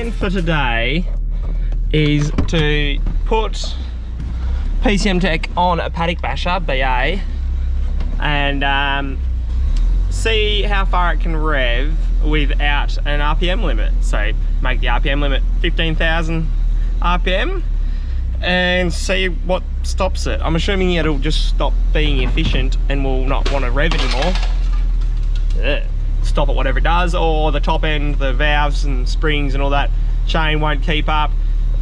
plan for today is to put PCM Tech on a paddock basher, BA, and see how far it can rev without an RPM limit. So make the RPM limit 15,000 RPM and see what stops it. I'm assuming it'll just stop being efficient and will not want to rev anymore. Stop at whatever it does, or the top end, the valves and springs and all that chain won't keep up,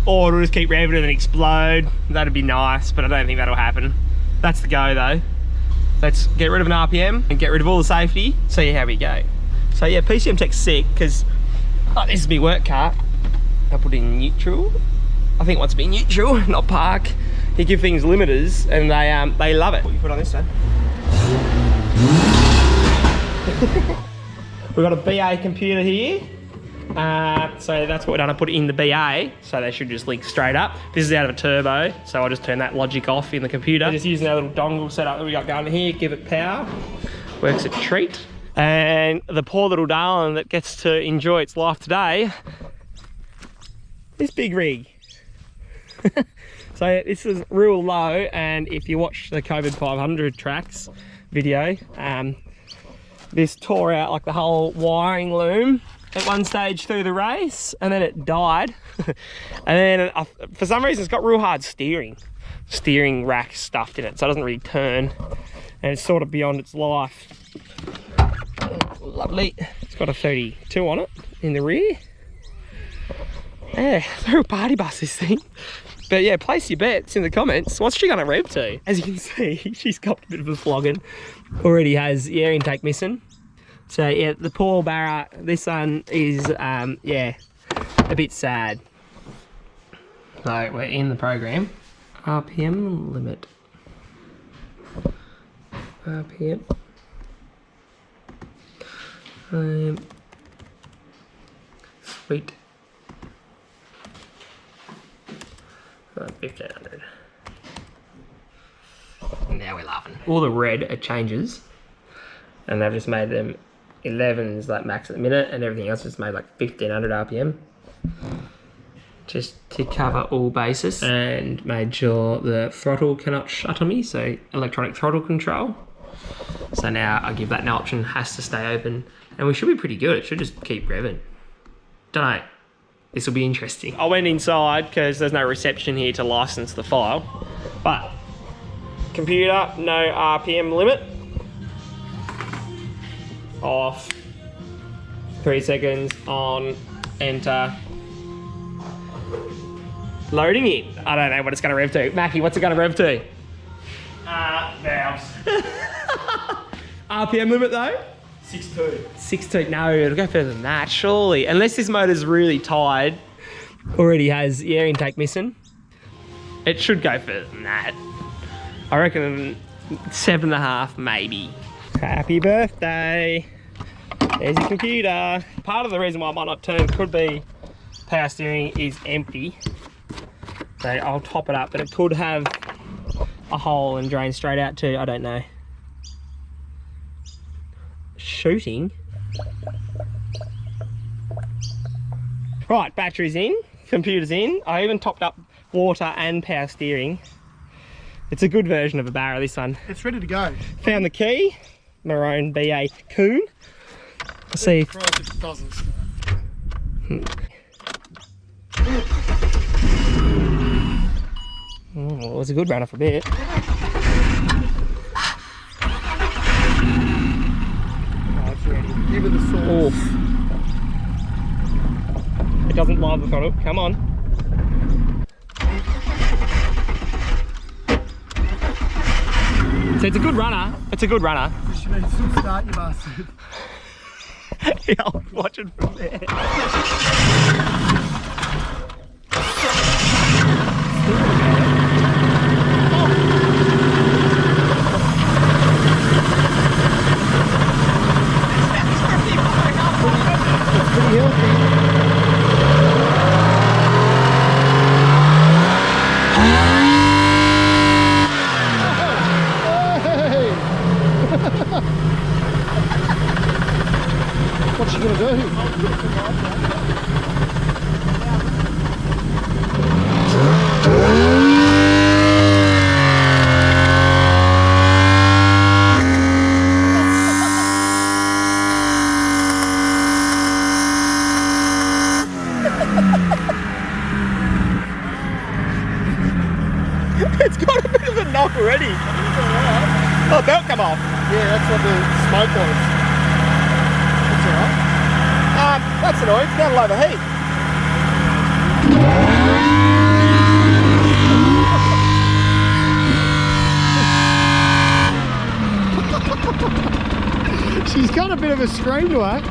or it'll just keep revving and then explode. That'd be nice, but I don't think that'll happen. That's the go though. Let's get rid of an RPM and get rid of all the safety, see how we go. So yeah, PCM Tech's sick because this is my work car. I put it in neutral. I think once it's been neutral, not park, you give things limiters and they love it. What you put on this side? We've got a BA computer here. So that's what we've done. I put it in the BA, so they should just link straight up. This is out of a turbo, so I'll just turn that logic off in the computer. Just using our little dongle setup that we got going here, give it power. Works a treat. And the poor little darling that gets to enjoy its life today, this big rig. So this is real low, and if you watch the COVID 500 tracks video, this tore out like the whole wiring loom at one stage through the race, and then it died. And then for some reason it's got real hard steering rack stuffed in it, so it doesn't really turn, and it's sort of beyond its life. Lovely. It's got a 32 on it in the rear. Yeah, it's a real party bus, this thing. But yeah, place your bets in the comments. What's she gonna rev to? As you can see, she's got a bit of a flogging. Already has the air intake missing. So yeah, the poor Barra, this one is, yeah, a bit sad. So we're in the program. RPM limit. RPM. Sweet. 1500. Now we're laughing. All the red are changes, and they've just made them 11s like max at the minute, and everything else is made like 1500 RPM, just to cover all bases. And made sure the throttle cannot shut on me, so electronic throttle control. So now I give that an option, has to stay open, and we should be pretty good. It should just keep revving. Don't know. This will be interesting. I went inside because there's no reception here to license the file, but computer, no RPM limit. Off. 3 seconds, on, enter. Loading in. I don't know what it's gonna rev to. Mackie, what's it gonna rev to? Valves. RPM limit though? 6.2. 6.2, no, it'll go further than that, surely. Unless this motor's really tired, already has the air intake missing. It should go further than that. I reckon 7.5 maybe. Happy birthday. There's your computer. Part of the reason why it might not turn could be power steering is empty. So I'll top it up, but it could have a hole and drain straight out too, I don't know. Shooting. Right, battery's in, computer's in. I even topped up water and power steering. It's a good version of a Barra, this one. It's ready to go. Found the key, maroon BA Coon. Let's see if it doesn't start. Well, it was a good runner for a bit. Give it the sauce. Oof. It doesn't live the throttle. Come on. So it's a good runner. It's a good runner. You need to start, you bastard. Yeah, I'll watch it from there. Pretty healthy. What's she gonna do? already. Oh, belt come off. Yeah, that's what the smoke was. That's alright. That's annoying. It's down low the heat. She's got a bit of a scream to her.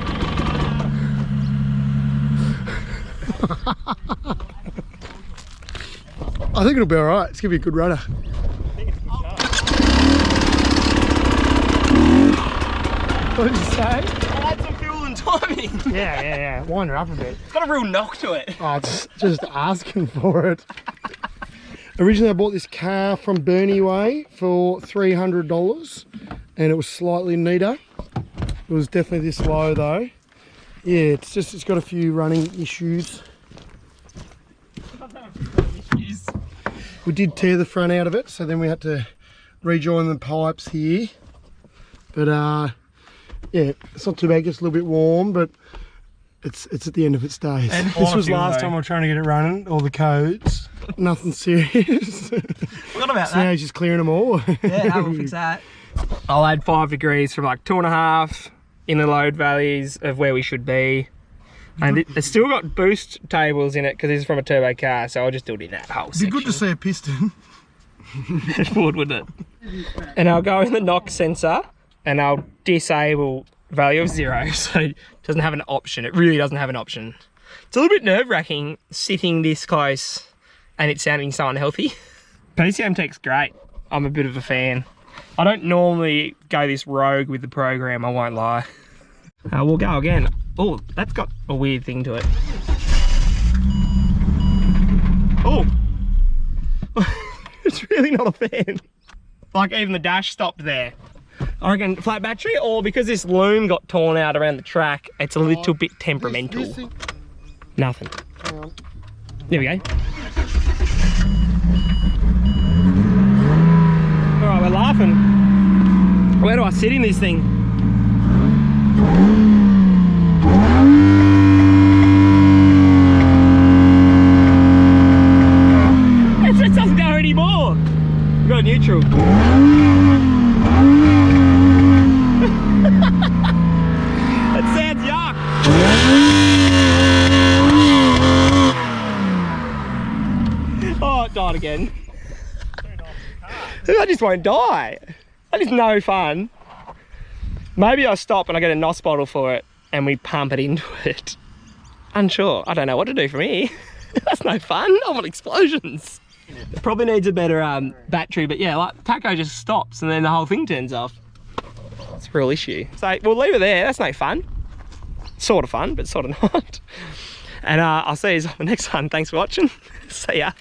I think it'll be alright. It's going to be a good runner. What did you say? I'll add some fuel and timing. Yeah. Wind her up a bit. It's got a real knock to it. Oh, it's just asking for it. Originally I bought this car from Burnie Way for $300 and it was slightly neater. It was definitely this low though. Yeah, it's got a few running issues. We did tear the front out of it, so then we had to rejoin the pipes here. But yeah, it's not too bad, it gets a little bit warm, but it's at the end of its days. And this was last time we were trying to get it running, all the codes. Nothing serious. Forgot about So now he's just clearing them all. Yeah, no, we'll fix that. I'll add 5 degrees from like 2.5 in the load values of where we should be. And it's still got boost tables in it because this is from a turbo car, so I'll just do it in that whole It'd be good to see a piston. It would, wouldn't it? And I'll go in the knock sensor and I'll disable value of 0, so it doesn't have an option. It really doesn't have an option. It's a little bit nerve-wracking sitting this close and it sounding so unhealthy. PCM Tech's great. I'm a bit of a fan. I don't normally go this rogue with the program, I won't lie. We'll go again. Oh, that's got a weird thing to it. Oh, it's really not a fan. Like even the dash stopped there. I reckon flat battery, or because this loom got torn out around the track, it's a little bit temperamental. Nothing. There we go. All right, we're laughing. Where do I sit in this thing? It doesn't go anymore. We've got a neutral. That sounds yuck. Oh, it died again. I just won't die. That is no fun. Maybe I stop and I get a NOS bottle for it and we pump it into it. Unsure. I don't know what to do from here. That's no fun. I want explosions. It probably needs a better battery, but yeah, like taco just stops and then the whole thing turns off. It's a real issue. So we'll leave it there. That's no fun. Sort of fun, but sort of not. And I'll see you on the next one. Thanks for watching. See ya.